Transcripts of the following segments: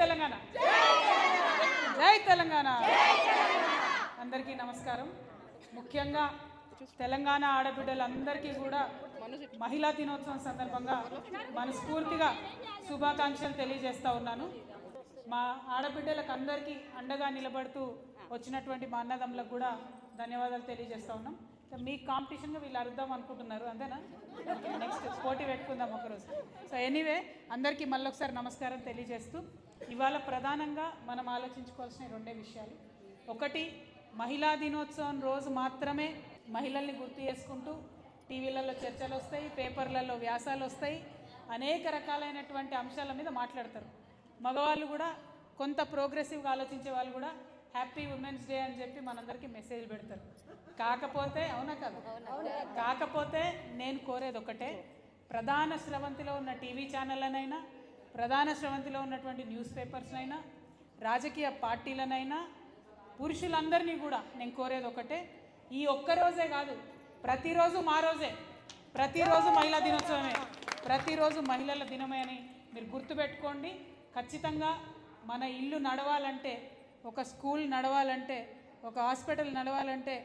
తెలంగాణ, జై తెలంగాణ. అందరికీ నమస్కారం. ముఖ్యంగా తెలంగాణ ఆడబిడ్డలందరికీ కూడా మహిళా దినోత్సవం సందర్భంగా మనస్ఫూర్తిగా శుభాకాంక్షలు తెలియజేస్తా ఉన్నాను. మా ఆడబిడ్డలకు అందరికీ అండగా నిలబడుతూ వచ్చినటువంటి మా అన్నదమ్ములకు కూడా ధన్యవాదాలు తెలియజేస్తా ఉన్నాం. మీ కాంపిటీషన్గా వీళ్ళు అర్థం అనుకుంటున్నారు అంతేనా? నెక్స్ట్ పోటీ పెట్టుకుందాం ఒకరోజు. సో ఎనీవే అందరికీ మళ్ళొకసారి నమస్కారం తెలియజేస్తూ ఇవాళ ప్రధానంగా మనం ఆలోచించుకోవాల్సిన రెండే విషయాలు. ఒకటి, మహిళా దినోత్సవం రోజు మాత్రమే మహిళల్ని గుర్తు చేసుకుంటూ టీవీలలో చర్చలు వస్తాయి, పేపర్లలో వ్యాసాలు వస్తాయి, అనేక రకాలైనటువంటి అంశాల మీద మాట్లాడతారు. మగవాళ్ళు కూడా కొంత ప్రోగ్రెసివ్గా ఆలోచించే వాళ్ళు కూడా హ్యాపీ ఉమెన్స్ డే అని చెప్పి మనందరికీ మెసేజ్ పెడతారు. కాకపోతే అవునా కదా, కాకపోతే నేను కోరేది ఒకటే, ప్రధాన స్రవంతిలో ఉన్న టీవీ ఛానళ్ళనైనా, ప్రధాన స్రవంతిలో ఉన్నటువంటి న్యూస్ పేపర్స్నైనా, రాజకీయ పార్టీలనైనా, పురుషులందరినీ కూడా నేను కోరేది ఒకటే, ఈ ఒక్కరోజే కాదు, ప్రతిరోజు మా రోజే, ప్రతిరోజు మహిళా దినోత్సవమే, ప్రతిరోజు మహిళల దినమే అని మీరు గుర్తుపెట్టుకోండి. ఖచ్చితంగా మన ఇల్లు నడవాలంటే, ఒక స్కూల్ నడవాలంటే, ఒక హాస్పిటల్ నడవాలంటే,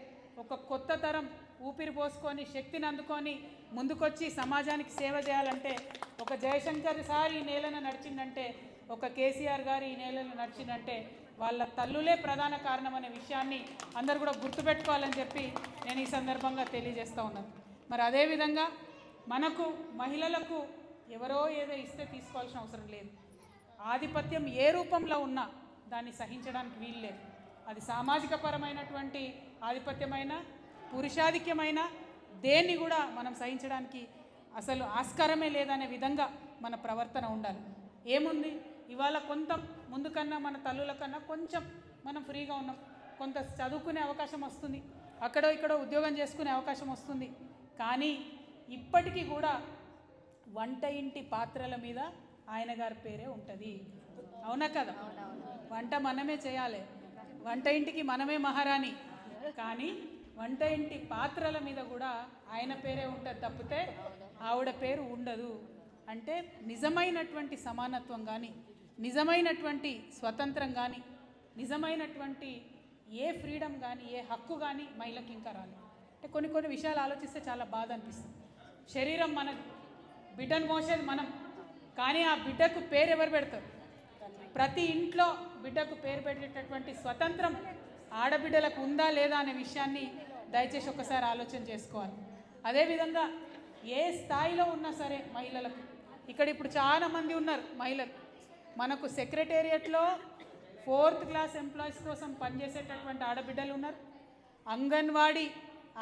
ఒక కొత్త తరం ఊపిరి పోసుకొని శక్తిని అందుకొని ముందుకొచ్చి సమాజానికి సేవ చేయాలంటే, ఒక జయశంకర్ సార్ ఈ నేలను నడిచిందంటే, ఒక కేసీఆర్ గారు ఈ నేలను నడిచిందంటే వాళ్ళ తల్లులే ప్రధాన కారణం అనే విషయాన్ని అందరూ కూడా గుర్తుపెట్టుకోవాలని చెప్పి నేను ఈ సందర్భంగా తెలియజేస్తూ ఉన్నాను. మరి అదేవిధంగా మనకు మహిళలకు ఎవరో ఏదో ఇస్తే తీసుకోవాల్సిన అవసరం లేదు. ఆధిపత్యం ఏ రూపంలో ఉన్నా దాన్ని సహించడానికి వీలు లేదు. అది సామాజిక పరమైనటువంటి ఆధిపత్యమైన, పురుషాధిక్యమైన దేన్ని కూడా మనం సహించడానికి అసలు ఆస్కారమే లేదనే విధంగా మన ప్రవర్తన ఉండాలి. ఏముంది, ఇవాళ కొంత ముందు కన్నా మన తల్లుల కన్నా కొంచెం మనం ఫ్రీగా ఉన్నాం, కొంత చదువుకునే అవకాశం వస్తుంది, అక్కడో ఇక్కడో ఉద్యోగం చేసుకునే అవకాశం వస్తుంది. కానీ ఇప్పటికీ కూడా వంట ఇంటి పాత్రల మీద ఆయన గారి పేరే ఉంటుంది. అవునా కదా? వంట మనమే చేయాలి, వంట ఇంటికి మనమే మహారాణి, కానీ వంట ఇంటి పాత్రల మీద కూడా ఆయన పేరే ఉంటుంది తప్పితే ఆవిడ పేరు ఉండదు. అంటే నిజమైనటువంటి సమానత్వం కానీ, నిజమైనటువంటి స్వతంత్రం కానీ, నిజమైనటువంటి ఏ ఫ్రీడమ్ కానీ, ఏ హక్కు కానీ మహిళకి ఇంకా రాలేదు. అంటే కొన్ని విషయాలు ఆలోచిస్తే చాలా బాధ అనిపిస్తుంది. శరీరం మనది, బిడ్డను మోసేది మనం, కానీ ఆ బిడ్డకు పేరు ఎవరు పెడతారు? ప్రతి ఇంట్లో బిడ్డకు పేరు పెట్టేటటువంటి స్వతంత్రం ఆడబిడ్డలకు ఉందా లేదా అనే విషయాన్ని దయచేసి ఒకసారి ఆలోచన చేసుకోవాలి. అదేవిధంగా ఏ స్థాయిలో ఉన్నా సరే మహిళలకు, ఇక్కడ ఇప్పుడు చాలామంది ఉన్నారు మహిళలు, మనకు సెక్రటేరియట్లో 4th క్లాస్ ఎంప్లాయీస్ కోసం పనిచేసేటటువంటి ఆడబిడ్డలు ఉన్నారు, అంగన్వాడీ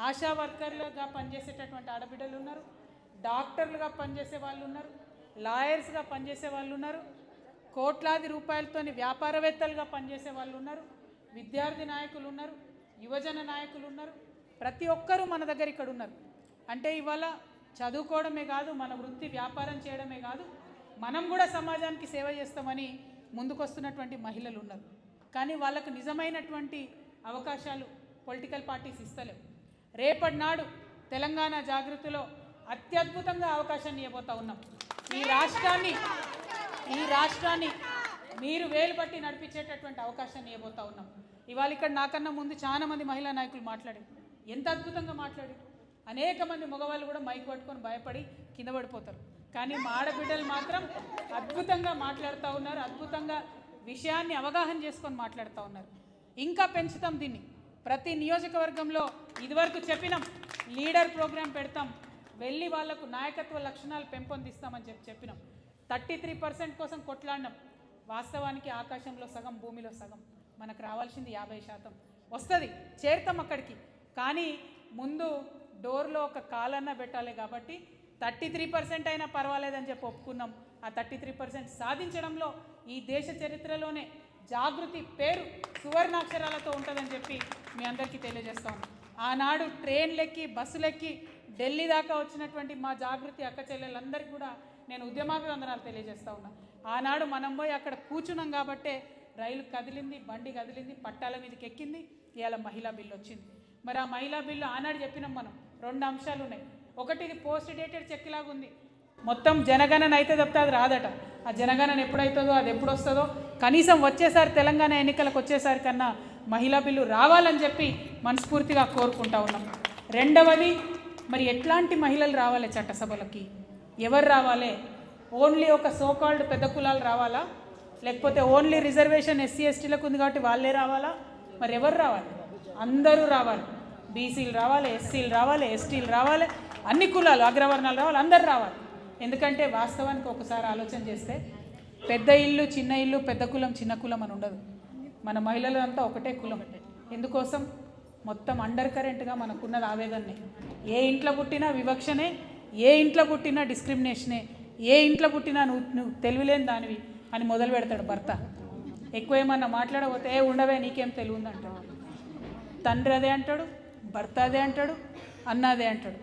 ఆశా వర్కర్లుగా పనిచేసేటటువంటి ఆడబిడ్డలు ఉన్నారు, డాక్టర్లుగా పనిచేసే వాళ్ళు ఉన్నారు, లాయర్స్గా పనిచేసే వాళ్ళు ఉన్నారు, కోట్లాది రూపాయలతోని వ్యాపారవేత్తలుగా పనిచేసే వాళ్ళు ఉన్నారు, విద్యార్థి నాయకులు ఉన్నారు, యువజన నాయకులు ఉన్నారు. ప్రతి ఒక్కరూ మన దగ్గర ఇక్కడ ఉన్నారు. అంటే ఇవాళ చదువుకోవడమే కాదు, మన వృత్తి వ్యాపారం చేయడమే కాదు, మనం కూడా సమాజానికి సేవ చేస్తామని ముందుకొస్తున్నటువంటి మహిళలు ఉన్నారు. కానీ వాళ్ళకు నిజమైనటువంటి అవకాశాలు పొలిటికల్ పార్టీస్ ఇస్తలేవు. రేపటి నాడు తెలంగాణ జాగృతిలో అత్యద్భుతంగా అవకాశాన్ని ఇవ్వబోతా ఉన్నాం. ఈ రాష్ట్రాన్ని మీరు వేలు పట్టి నడిపించేటటువంటి అవకాశాన్ని ఇవ్వబోతా ఉన్నాం. ఇవాళ ఇక్కడ నాకన్నా ముందు చాలా మంది మహిళా నాయకులు మాట్లాడారు, ఎంత అద్భుతంగా మాట్లాడారు. అనేక మంది మగవాళ్ళు కూడా మైక్ పట్టుకొని భయపడి కింద పడిపోతారు. కానీ మా ఆడబిడ్డలు మాత్రం అద్భుతంగా మాట్లాడుతూ ఉన్నారు, అద్భుతంగా విషయాన్ని అవగాహన చేసుకొని మాట్లాడుతూ ఉన్నారు. ఇంకా పెంచుతాం దీన్ని. ప్రతి నియోజకవర్గంలో ఇదివరకు చెప్పినాం, లీడర్ ప్రోగ్రాం పెడతాం, వెళ్ళి వాళ్లకు నాయకత్వ లక్షణాలు పెంపొందిస్తామని చెప్పినాం. 33% కోసం కొట్లాడినాం. వాస్తవానికి ఆకాశంలో సగం, భూమిలో సగం. మనకు రావాల్సింది 50% వస్తుంది, చేరుతాం అక్కడికి. కానీ ముందు డోర్లో ఒక కాలన్నా పెట్టాలి. కాబట్టి 33% అయినా పర్వాలేదని చెప్పి ఒప్పుకున్నాం. ఆ 33% సాధించడంలో ఈ దేశ చరిత్రలోనే జాగృతి పేరు సువర్ణాక్షరాలతో ఉంటుందని చెప్పి మీ అందరికీ తెలియజేస్తాను. ఆనాడు ట్రైన్లెక్కి, బస్సులెక్కి ఢిల్లీ దాకా వచ్చినటువంటి మా జాగృతి అక్క చెల్లెలందరికీ కూడా నేను ఉద్యమాభివందనాలు తెలియజేస్తా ఉన్నా. ఆనాడు మనం పోయి అక్కడ కూర్చున్నాం కాబట్టే రైలు కదిలింది, బండి కదిలింది, పట్టాల మీదకి ఎక్కింది, ఇవాళ మహిళా బిల్లు వచ్చింది. మరి ఆ మహిళా బిల్లు ఆనాడు చెప్పినాం మనం, 2 అంశాలు ఉన్నాయి. ఒకటి, ఇది పోస్ట్ డేటెడ్ చెక్ లాగా ఉంది, మొత్తం జనగణన అయితే తప్పితే అది రాదట. ఆ జనగణన ఎప్పుడైతుందో అది ఎప్పుడు వస్తుందో కనీసం వచ్చేసారి తెలంగాణ ఎన్నికలకు వచ్చేసారి కన్నా మహిళా బిల్లు రావాలని చెప్పి మనస్ఫూర్తిగా కోరుకుంటా ఉన్నాం. రెండవది, మరి ఎట్లాంటి మహిళలు రావాలి చట్టసభలకి, ఎవరు రావాలి? ఓన్లీ ఒక సోకాల్డ్ పెద్ద కులాలు రావాలా, లేకపోతే ఓన్లీ రిజర్వేషన్ ఎస్సీ ఎస్టీలకు ఉంది కాబట్టి వాళ్ళే రావాలా? మరి ఎవరు రావాలి? అందరూ రావాలి. బీసీలు రావాలి, ఎస్సీలు రావాలి, ఎస్టీలు రావాలి, అన్ని కులాలు అగ్రవర్ణాలు రావాలి, అందరు రావాలి. ఎందుకంటే వాస్తవానికి ఒకసారి ఆలోచన చేస్తే పెద్ద ఇల్లు చిన్న ఇల్లు, పెద్ద కులం చిన్న కులం అని ఉండదు. మన మహిళలంతా ఒకటే కులం. ఎందుకోసం? మొత్తం అండర్ కరెంట్గా మనకున్నది ఆవేదనే. ఏ ఇంట్లో పుట్టినా వివక్షనే, ఏ ఇంట్లో పుట్టినా డిస్క్రిమినేషనే, ఏ ఇంట్లో పుట్టినా నువ్వు తెలివిలేని దానివి అని మొదలు పెడతాడు భర్త. ఎక్కువ ఏమన్నా మాట్లాడబోతే ఉండవే నీకేం తెలివి ఉందంటాడు. తండ్రి అదే అంటాడు, భర్త అదే అంటాడు, అన్న అదే అంటాడు.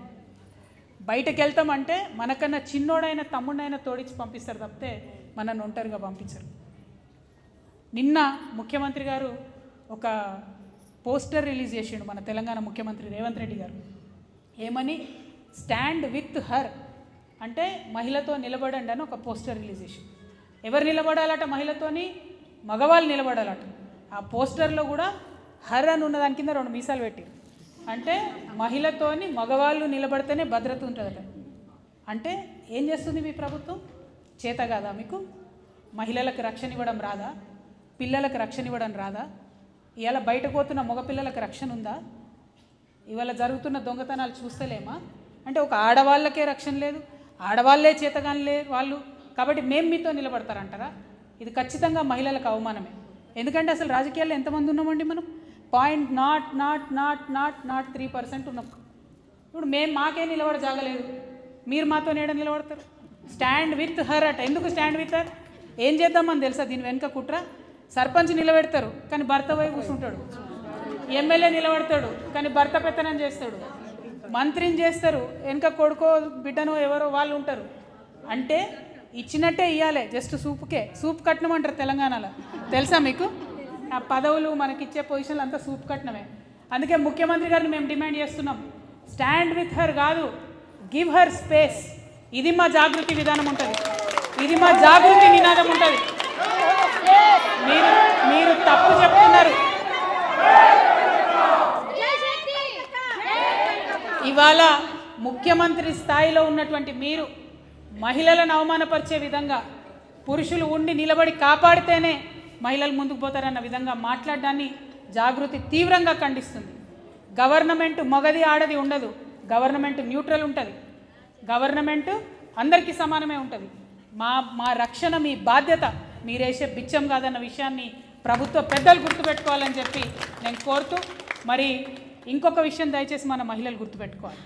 బయటకు వెళ్తామంటే మనకన్నా చిన్నోడైన తమ్ముడైనా తోడిచ్చి పంపిస్తారు తప్పితే మనల్ని ఒంటరిగా పంపించరు. నిన్న ముఖ్యమంత్రి గారు ఒక పోస్టర్ రిలీజ్ చేసిండు, మన తెలంగాణ ముఖ్యమంత్రి రేవంత్ రెడ్డి గారు. ఏమని? స్టాండ్ విత్ హర్ అంటే మహిళతో నిలబడండి అని ఒక పోస్టర్ రిలీజ్ చేసిండు. ఎవరు నిలబడాలట? మహిళతోని మగవాళ్ళు నిలబడాలట. ఆ పోస్టర్లో కూడా హర్ అని ఉన్న దాని కింద 2 మీసాలు పెట్టారు. అంటే మహిళతోని మగవాళ్ళు నిలబడితేనే భద్రత ఉంటుందట. అంటే ఏం చేస్తుంది మీ ప్రభుత్వం? చేత కాదా మీకు? మహిళలకు రక్షణ ఇవ్వడం రాదా? పిల్లలకు రక్షణ ఇవ్వడం రాదా? ఇవాళ బయటకు పోతున్న మగపిల్లలకు రక్షణ ఉందా? ఇవాళ జరుగుతున్న దొంగతనాలు చూస్తలేమా? అంటే ఒక ఆడవాళ్ళకే రక్షణ లేదు, ఆడవాళ్ళే చేతగాని లేదు వాళ్ళు, కాబట్టి మేము మీతో నిలబడతారంటారా? ఇది ఖచ్చితంగా మహిళలకు అవమానమే. ఎందుకంటే అసలు రాజకీయాల్లో ఎంతమంది ఉన్నామండి మనం? 0.00003% ఉన్నాం. ఇప్పుడు మేము మాకే నిలబడ జాగలేదు, మీరు మాతో నేడ నిలబడతారు. స్టాండ్ విత్ హర్ అట. ఎందుకు స్టాండ్ విత్ హర్? ఏం చేద్దామని తెలుసా దీని వెనుక కుట్ర? సర్పంచ్ నిలబెడతారు కానీ భర్త పోయి కూర్చుంటాడు, ఎమ్మెల్యే నిలబడతాడు కానీ భర్త పెత్తనం చేస్తాడు, మంత్రిని చేస్తారు, వెనుక కొడుకో బిడ్డనో ఎవరో వాళ్ళు ఉంటారు. అంటే ఇచ్చినట్టే ఇవ్వాలి, జస్ట్ సూపుకే. సూప్ కట్నం అంటారు తెలంగాణలో, తెలుసా మీకు? ఆ పదవులు మనకిచ్చే పొజిషన్లు అంతా సూప్ కట్నమే. అందుకే ముఖ్యమంత్రి గారిని మేము డిమాండ్ చేస్తున్నాం, స్టాండ్ విత్ హర్ కాదు, గివ్ హర్ స్పేస్. ఇది మా జాగృతి విధానం ఉంటుంది, ఇది మా జాగృతి నినాదం ఉంటుంది. మీరు తప్పు చెప్తున్నారు. ఇవాళ ముఖ్యమంత్రి స్థాయిలో ఉన్నటువంటి మీరు మహిళలను అవమానపరిచే విధంగా పురుషులు ఉండి నిలబడి కాపాడితేనే మహిళలు ముందుకు పోతారన్న విధంగా మాట్లాడడాన్ని జాగృతి తీవ్రంగా ఖండిస్తుంది. గవర్నమెంట్ మగది ఆడది ఉండదు, గవర్నమెంట్ న్యూట్రల్ ఉంటుంది, గవర్నమెంట్ అందరికీ సమానమే ఉంటుంది. మా రక్షణ మీ బాధ్యత, మీరేసే బిచ్చం కాదన్న విషయాన్ని ప్రభుత్వ పెద్దలు గుర్తుపెట్టుకోవాలని చెప్పి నేను కోరుతూ, మరి ఇంకొక విషయం దయచేసి మన మహిళలు గుర్తుపెట్టుకోవాలి.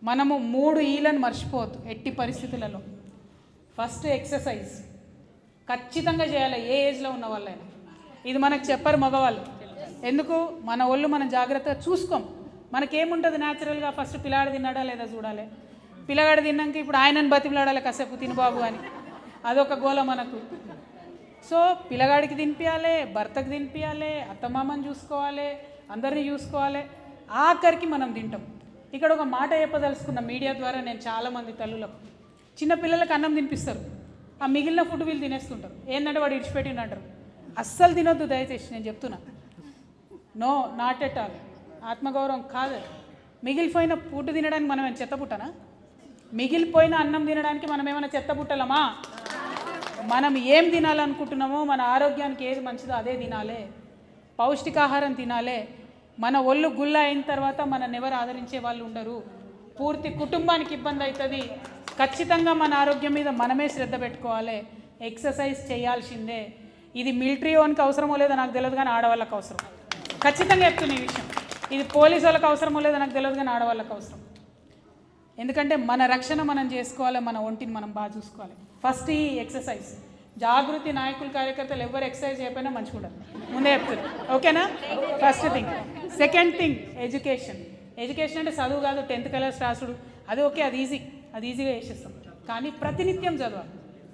మనము 3 ఈలను మర్చిపోవద్దు ఎట్టి పరిస్థితులలో. ఫస్ట్ ఎక్సర్సైజ్ ఖచ్చితంగా చేయాలి, ఏ ఏజ్లో ఉన్న వాళ్ళైనా. ఇది మనకు చెప్పరు మగవాళ్ళు. ఎందుకు? మన ఒళ్ళు మనం జాగ్రత్తగా చూసుకోం. మనకేముంటుంది న్యాచురల్గా? ఫస్ట్ పిల్లాడు తిన్నాడా లేదా చూడాలి, పిల్లగాడు తిన్నాక ఇప్పుడు ఆయనను బతిమలాడాలి కాసేపు తినుబాబు అని, అదొక గోల మనకు. సో పిల్లగాడికి తినిపించాలి, భర్తకు తినిపించాలి, అత్తమామని చూసుకోవాలి, అందరినీ చూసుకోవాలి, ఆఖరికి మనం తింటాం. ఇక్కడ ఒక మాట చెప్పదలుచుకున్న మీడియా ద్వారా నేను చాలామంది తల్లులకు, చిన్నపిల్లలకు అన్నం తినిపిస్తారు, ఆ మిగిలిన ఫుడ్ వీళ్ళు తినేస్తుంటారు. ఏంటంటే వాడు ఇడిచిపెట్టిండు అంటారు. అస్సలు తినొద్దు దయచేసి, నేను చెప్తున్నా. No, not at all. ఆత్మగౌరవం కాదు. మిగిలిపోయిన ఫుడ్ తినడానికి మనం ఏమైనా చెత్త పుట్టనా? మిగిలిపోయిన అన్నం తినడానికి మనం ఏమైనా చెత్త పుట్టలమా? మనం ఏం తినాలనుకుంటున్నామో, మన ఆరోగ్యానికి ఏది మంచిదో అదే తినాలి, పౌష్టికాహారం తినాలి. మన ఒళ్ళు గుల్ల అయిన తర్వాత మనల్ని ఎవరు ఆదరించే వాళ్ళు ఉండరు, పూర్తి కుటుంబానికి ఇబ్బంది అవుతుంది. ఖచ్చితంగా మన ఆరోగ్యం మీద మనమే శ్రద్ధ పెట్టుకోవాలి, ఎక్సర్సైజ్ చేయాల్సిందే. ఇది మిలిటరీ ఓన్కి అవసరమో లేదో నాకు తెలియదు కానీ ఆడవాళ్ళకి అవసరం. ఖచ్చితంగా చెప్తున్నా ఈ విషయం. ఇది పోలీసు వాళ్ళకి అవసరమో లేదో నాకు తెలియదు కానీ ఆడవాళ్ళకి అవసరం. ఎందుకంటే మన రక్షణ మనం చేసుకోవాలి, మన ఒంటిని మనం బాగా చూసుకోవాలి. ఫస్ట్ ఈ ఎక్సర్సైజ్. జాగృతి నాయకులు కార్యకర్తలు ఎవరు ఎక్సర్సైజ్ చేయకపోయినా మంచిగా ఉండదు, ముందే చెప్తున్నారు. ఓకేనా? First thing. Second thing education. Education అంటే చదువు కాదు, 10th క్లాస్ రాసుడు, అది ఓకే, అది ఈజీగా చేసేస్తాం. కానీ ప్రతినిత్యం చదవాలి.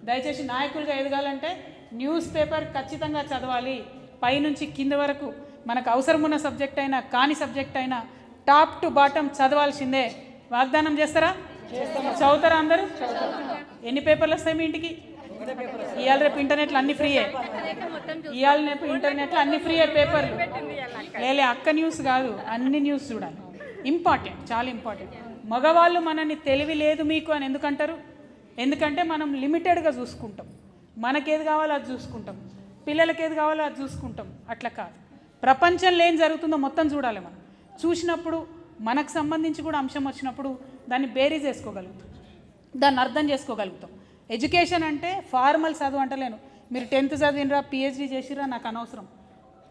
దయచేసి నాయకులుగా ఎదగాలంటే న్యూస్ పేపర్ ఖచ్చితంగా చదవాలి, పైనుంచి కింద వరకు. మనకు అవసరం ఉన్న సబ్జెక్ట్ అయినా కాని సబ్జెక్ట్ అయినా టాప్ టు బాటమ్ చదవాల్సిందే. వాగ్దానం చేస్తారా? చదువుతారా అందరూ? ఎన్ని పేపర్లు వస్తాయి మీ ఇంటికి? ఇవాళ రేపు ఇంటర్నెట్లో అన్ని ఫ్రీయే, ఇవాళ రేపు ఇంటర్నెట్లో అన్ని ఫ్రీయే పేపర్లు. లేలే అక్క న్యూస్ కాదు, అన్ని న్యూస్ చూడాలి. ఇంపార్టెంట్, చాలా ఇంపార్టెంట్. మగవాళ్ళు మనని తెలివి లేదు మీకు అని ఎందుకంటారు? ఎందుకంటే మనం లిమిటెడ్గా చూసుకుంటాం, మనకేది కావాలో అది చూసుకుంటాం, పిల్లలకి ఏది కావాలో అది చూసుకుంటాం. అట్లా కాదు, ప్రపంచంలో ఏం జరుగుతుందో మొత్తం చూడాలి. మనం చూసినప్పుడు మనకు సంబంధించి కూడా అంశం వచ్చినప్పుడు దాన్ని బేరీజ్ వేసుకోగలుగుతాం, దాన్ని అర్థం చేసుకోగలుగుతాం. ఎడ్యుకేషన్ అంటే ఫార్మల్ చదువు అంటలేను, మీరు 10th చదివినరా PhD చేసిరా నాకు అనవసరం.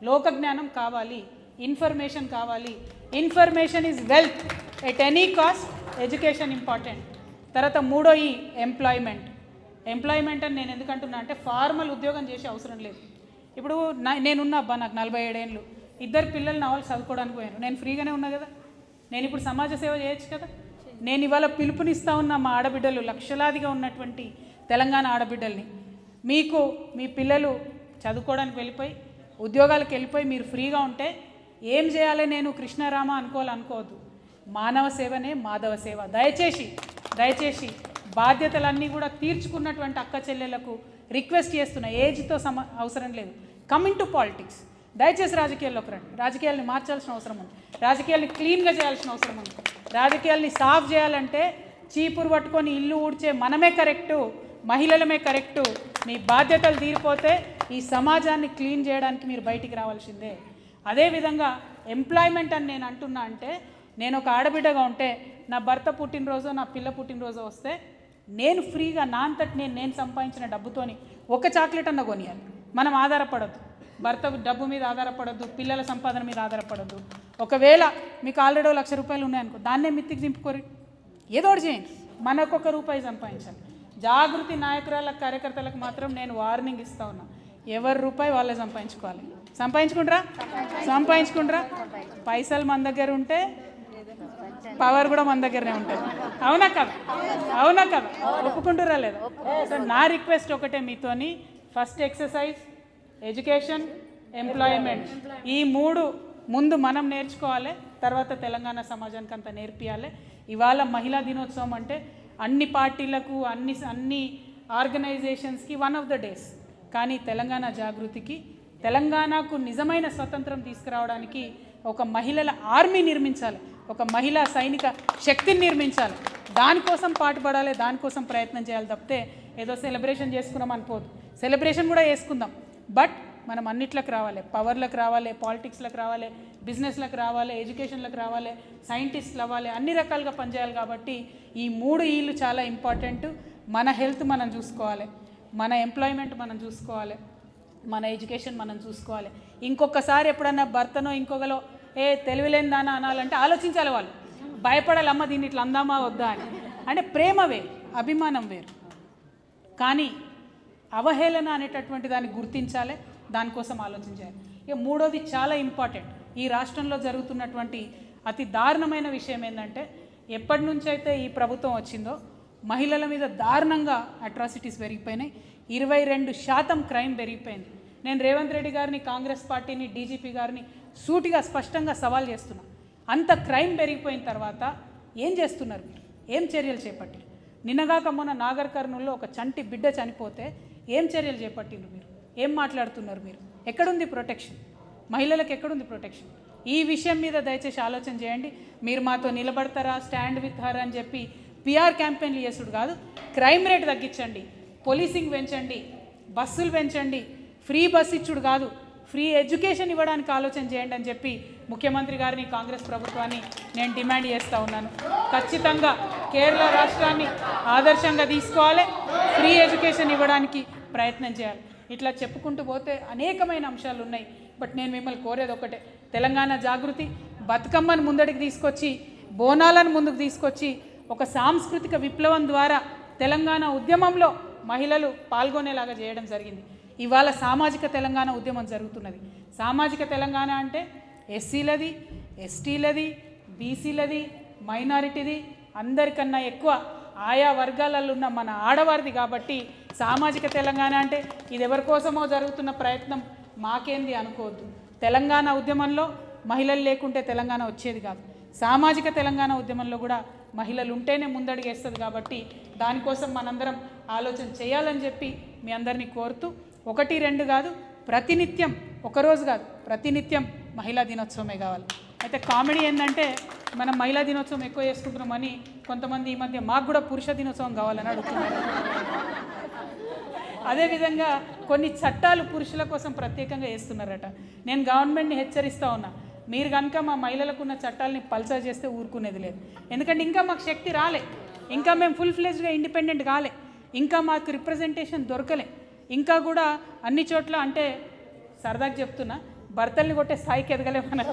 లోక జ్ఞానం కావాలి, ఇన్ఫర్మేషన్ కావాలి. Information is wealth at any cost. Education important. తర్వాత 3 ఎంప్లాయ్మెంట్. ఎంప్లాయ్మెంట్ అని నేను ఎందుకంటున్నా అంటే ఫార్మల్ ఉద్యోగం చేసే అవసరం లేదు. ఇప్పుడు నేనున్నా అబ్బా, నాకు 47 ఏళ్ళు, 2 పిల్లలు నా వాళ్ళు చదువుకోవడానికి పోయాను, నేను ఫ్రీగానే ఉన్నా కదా, నేను ఇప్పుడు సమాజ సేవ చేయొచ్చు కదా. నేను ఇవాళ పిలుపునిస్తా ఉన్న మా ఆడబిడ్డలు, లక్షలాదిగా ఉన్నటువంటి తెలంగాణ ఆడబిడ్డల్ని, మీకు మీ పిల్లలు చదువుకోవడానికి వెళ్ళిపోయి ఉద్యోగాలకు వెళ్ళిపోయి మీరు ఫ్రీగా ఉంటే ఏం చేయాలి? నేను కృష్ణారామ అనుకోవద్దు. మానవ సేవనే మాధవ సేవ. దయచేసి బాధ్యతలన్నీ కూడా తీర్చుకున్నటువంటి అక్క చెల్లెలకు రిక్వెస్ట్ చేస్తున్నా, ఏజ్తో అవసరం లేదు, కమింగ్ టు పాలిటిక్స్. దయచేసి రాజకీయాల్లోకి రండి. రాజకీయాల్ని మార్చాల్సిన అవసరం ఉంది, రాజకీయాల్ని క్లీన్గా చేయాల్సిన అవసరం ఉంది. రాజకీయాల్ని సాఫ్ చేయాలంటే చీపురు పట్టుకొని ఇల్లు ఊడ్చే మనమే కరెక్టు, మహిళలమే కరెక్టు. మీ బాధ్యతలు తీరిపోతే ఈ సమాజాన్ని క్లీన్ చేయడానికి మీరు బయటికి రావాల్సిందే. అదేవిధంగా ఎంప్లాయ్మెంట్ అని నేను అంటున్నా అంటే, నేను ఒక ఆడబిడ్డగా ఉంటే నా భర్త పుట్టినరోజు, నా పిల్ల పుట్టినరోజు వస్తే నేను ఫ్రీగా నా అంతటి నేను సంపాదించిన డబ్బుతోని ఒక చాక్లెట్ అన్న కొనియాలి. మనం ఆధారపడద్దు, భర్త డబ్బు మీద ఆధారపడద్దు, పిల్లల సంపాదన మీద ఆధారపడద్దు. ఒకవేళ మీకు ఆల్రెడీ 1,00,000 రూపాయలు ఉన్నాయనుకో, దాన్నే మిత్తికి దింపుకోరి, ఏదో ఒకటి చేయండి, మనకు ₹1 సంపాదించాలి. జాగృతి నాయకురాల కార్యకర్తలకు మాత్రం నేను వార్నింగ్ ఇస్తా ఉన్నా, ఎవరి రూపాయి వాళ్ళే సంపాదించుకోవాలి. సంపాదించుకుంటారా? పైసలు మన దగ్గర ఉంటే పవర్ కూడా మన దగ్గరనే ఉంటుంది. అవునా కదా? ఒప్పుకుంటారా లేదా? సో నా రిక్వెస్ట్ ఒకటే మీతోని, ఫస్ట్ ఎక్సర్సైజ్, ఎడ్యుకేషన్, ఎంప్లాయ్మెంట్, ఈ 3 ముందు మనం నేర్చుకోవాలి, తర్వాత తెలంగాణ సమాజానికి అంతా నేర్పియాలి. ఇవాళ మహిళా దినోత్సవం అంటే అన్ని పార్టీలకు, అన్ని ఆర్గనైజేషన్స్కి వన్ ఆఫ్ ద డేస్. కానీ తెలంగాణ జాగృతికి, తెలంగాణకు నిజమైన స్వతంత్రం తీసుకురావడానికి ఒక మహిళల ఆర్మీ నిర్మించాలి, ఒక మహిళా సైనిక శక్తిని నిర్మించాలి. దానికోసం పాటుపడాలి, దానికోసం ప్రయత్నం చేయాలి తప్పితే ఏదో సెలబ్రేషన్ చేసుకున్నాం అనుకోదు. సెలబ్రేషన్ కూడా చేసుకుందాం, బట్ మనం అన్నిట్లకు రావాలి, పవర్లకు రావాలి, పాలిటిక్స్లకు రావాలి, బిజినెస్లకు రావాలి, ఎడ్యుకేషన్లకు రావాలి, సైంటిస్టులు అవ్వాలి, అన్ని రకాలుగా పనిచేయాలి. కాబట్టి ఈ 3 ఈలు చాలా ఇంపార్టెంట్. మన హెల్త్ మనం చూసుకోవాలి, మన ఎంప్లాయ్మెంట్ మనం చూసుకోవాలి, మన ఎడ్యుకేషన్ మనం చూసుకోవాలి. ఇంకొకసారి ఎప్పుడన్నా భర్తనో ఇంకొకలో తెలివిలేని దానా అనాలంటే ఆలోచించాలి, వాళ్ళు భయపడాలి, అమ్మ దీన్ని ఇట్లా అందామా వద్దా అని. అంటే ప్రేమ వేరు, అభిమానం వేరు, కానీ అవహేళన అనేటటువంటి దాన్ని గుర్తించాలి, దానికోసం ఆలోచించాలి. ఇక 3వది చాలా ఇంపార్టెంట్. ఈ రాష్ట్రంలో జరుగుతున్నటువంటి అతి దారుణమైన విషయం ఏంటంటే, ఎప్పటి నుంచి అయితే ఈ ప్రభుత్వం వచ్చిందో మహిళల మీద దారుణంగా అట్రాసిటీస్ పెరిగిపోయినాయి. 22% క్రైమ్ పెరిగిపోయింది. నేను రేవంత్ రెడ్డి గారిని, కాంగ్రెస్ పార్టీని, డీజీపీ గారిని సూటిగా స్పష్టంగా సవాల్ చేస్తున్నా. అంత క్రైమ్ పెరిగిపోయిన తర్వాత ఏం చేస్తున్నారు మీరు? ఏం చర్యలు చేపట్టారు? నిన్నగాక మొన్న నాగర్ కర్నూల్లో ఒక చంటి బిడ్డ చనిపోతే ఏం చర్యలు చేపట్టిండ్రు మీరు? ఏం మాట్లాడుతున్నారు మీరు? ఎక్కడుంది ప్రొటెక్షన్? మహిళలకు ఎక్కడుంది ప్రొటెక్షన్? ఈ విషయం మీద దయచేసి ఆలోచన చేయండి. మీరు మాతో నిలబడతారా, స్టాండ్ విత్ హర్ అని చెప్పి PR క్యాంపెయిన్లు చేసుడు కాదు, క్రైమ్ రేట్ తగ్గించండి, పోలీసింగ్ పెంచండి, బస్సులు పెంచండి, ఫ్రీ బస్ ఇచ్చుడు కాదు, ఫ్రీ ఎడ్యుకేషన్ ఇవ్వడానికి ఆలోచన చేయండి అని చెప్పి ముఖ్యమంత్రి గారిని, కాంగ్రెస్ ప్రభుత్వాన్ని నేను డిమాండ్ చేస్తూ ఉన్నాను. ఖచ్చితంగా కేరళ రాష్ట్రాన్ని ఆదర్శంగా తీసుకోవాలి, ఫ్రీ ఎడ్యుకేషన్ ఇవ్వడానికి ప్రయత్నం చేయాలి. ఇట్లా చెప్పుకుంటూ పోతే అనేకమైన అంశాలు ఉన్నాయి. బట్ నేను మిమ్మల్ని కోరేది ఒకటే, తెలంగాణ జాగృతి బతుకమ్మను ముందడికి తీసుకొచ్చి, బోనాలను ముందుకు తీసుకొచ్చి, ఒక సాంస్కృతిక విప్లవం ద్వారా తెలంగాణ ఉద్యమంలో మహిళలు పాల్గొనేలాగా చేయడం జరిగింది. ఇవాళ సామాజిక తెలంగాణ ఉద్యమం జరుగుతున్నది. సామాజిక తెలంగాణ అంటే ఎస్సీలది, ఎస్టీలది, బీసీలది, మైనారిటీది, అందరికన్నా ఎక్కువ ఆయా వర్గాలలో ఉన్న మన ఆడవారిది. కాబట్టి సామాజిక తెలంగాణ అంటే ఇది ఎవరి కోసమో జరుగుతున్న ప్రయత్నం, మాకేంది అనుకోవద్దు. తెలంగాణ ఉద్యమంలో మహిళలు లేకుంటే తెలంగాణ వచ్చేది కాదు. సామాజిక తెలంగాణ ఉద్యమంలో కూడా మహిళలు ఉంటేనే ముందడుగేస్తుంది. కాబట్టి దానికోసం మనందరం ఆలోచన చేయాలని చెప్పి మీ అందరినీ కోరుతూ 1-2 కాదు, ప్రతినిత్యం, ఒకరోజు కాదు, ప్రతినిత్యం మహిళా దినోత్సవమే కావాలి. అయితే కామెడీ ఏంటంటే మనం మహిళా దినోత్సవం ఎక్కువ చేసుకుంటున్నామని కొంతమంది ఈ మధ్య మాకు కూడా పురుష దినోత్సవం కావాలని అడుగుతున్నారు. అదేవిధంగా కొన్ని చట్టాలు పురుషుల కోసం ప్రత్యేకంగా వేస్తున్నారట. నేను గవర్నమెంట్ని హెచ్చరిస్తూ ఉన్నా, మీరు కనుక మా మహిళలకు ఉన్న చట్టాలని పల్సా చేస్తే ఊరుకునేది లేదు. ఎందుకంటే ఇంకా మాకు శక్తి రాలే, ఇంకా మేము ఫుల్ ఫ్లెజ్డ్గా ఇండిపెండెంట్ కాలే, ఇంకా మాకు రిప్రజెంటేషన్ దొరకలే, ఇంకా కూడా అన్ని చోట్ల అంటే సరదాగా చెప్తున్నా భర్తల్ని కొట్టే స్థాయికి ఎదగలేమని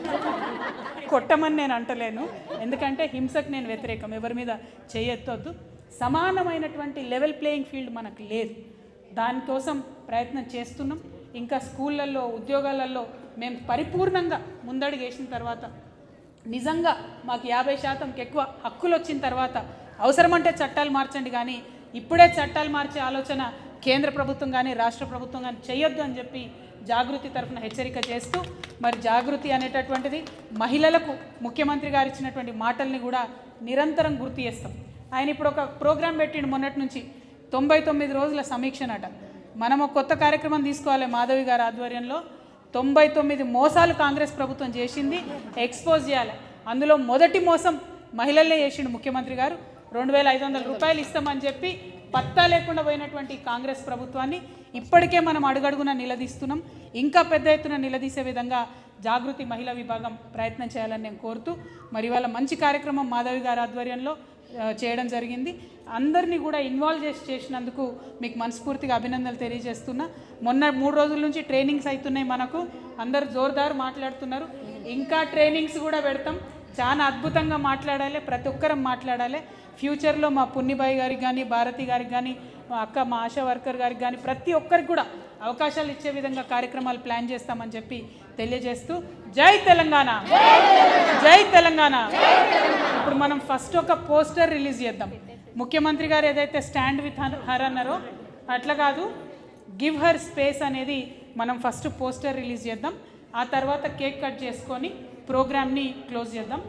కొట్టమని నేను అంటలేను, ఎందుకంటే హింసకు నేను వ్యతిరేకం, ఎవరి మీద చేయొద్దొద్దు. సమానమైనటువంటి లెవెల్ ప్లేయింగ్ ఫీల్డ్ మనకు లేదు, దానికోసం ప్రయత్నం చేస్తున్నాం. ఇంకా స్కూళ్ళల్లో, ఉద్యోగాలలో మేము పరిపూర్ణంగా ముందడుగు వేసిన తర్వాత, నిజంగా మాకు 50%కి ఎక్కువ హక్కులు వచ్చిన తర్వాత అవసరమంటే చట్టాలు మార్చండి, కానీ ఇప్పుడే చట్టాలు మార్చే ఆలోచన కేంద్ర ప్రభుత్వం కానీ రాష్ట్ర ప్రభుత్వం కానీ చేయొద్దు అని చెప్పి జాగృతి తరఫున హెచ్చరిక చేస్తూ, మరి జాగృతి అనేటటువంటిది మహిళలకు ముఖ్యమంత్రి గారు ఇచ్చినటువంటి మాటల్ని కూడా నిరంతరం గుర్తు చేస్తాం. ఆయన ఇప్పుడు ఒక ప్రోగ్రాం పెట్టిండు మొన్నటి నుంచి, 99 రోజుల సమీక్షనట. మనం ఒక కొత్త కార్యక్రమం తీసుకోవాలి మాధవి గారి ఆధ్వర్యంలో. 99 మోసాలు కాంగ్రెస్ ప్రభుత్వం చేసింది ఎక్స్పోజ్ చేయాలి. అందులో మొదటి మోసం మహిళలే చేసిండు ముఖ్యమంత్రి గారు. 2500 రూపాయలు ఇస్తామని చెప్పి పత్తా లేకుండా పోయినటువంటి కాంగ్రెస్ ప్రభుత్వాన్ని ఇప్పటికే మనం అడుగడుగున నిలదీస్తున్నాం. ఇంకా పెద్ద ఎత్తున నిలదీసే విధంగా జాగృతి మహిళా విభాగం ప్రయత్నం చేయాలని నేను కోరుతూ, మరి వాళ్ళ మంచి కార్యక్రమం మాధవి గారి ఆధ్వర్యంలో చేయడం జరిగింది. అందరినీ కూడా ఇన్వాల్వ్ చేసినందుకు మీకు మనస్ఫూర్తిగా అభినందనలు తెలియజేస్తున్నా. మొన్న 3 రోజుల నుంచి ట్రైనింగ్స్ అవుతున్నాయి మనకు, అందరు జోర్దార్ మాట్లాడుతున్నారు. ఇంకా ట్రైనింగ్స్ కూడా పెడతాం. చాలా అద్భుతంగా మాట్లాడాలి, ప్రతి ఒక్కరం మాట్లాడాలి. ఫ్యూచర్లో మా పుణ్యబాయి గారికి కానీ, భారతి గారికి కానీ, మా అక్క, మా ఆశా వర్కర్ గారికి కానీ ప్రతి ఒక్కరికి కూడా అవకాశాలు ఇచ్చే విధంగా కార్యక్రమాలు ప్లాన్ చేస్తామని చెప్పి తెలియజేస్తూ, జై తెలంగాణ, జై తెలంగాణ. ఇప్పుడు మనం ఫస్ట్ ఒక పోస్టర్ రిలీజ్ చేద్దాం. ముఖ్యమంత్రి గారు ఏదైతే స్టాండ్ విత్ హర్ అన్నారో అట్లా కాదు, గివ్ హర్ స్పేస్ అనేది మనం ఫస్ట్ పోస్టర్ రిలీజ్ చేద్దాం. ఆ తర్వాత కేక్ కట్ చేసుకొని ప్రోగ్రామ్ని క్లోజ్ చేద్దాం.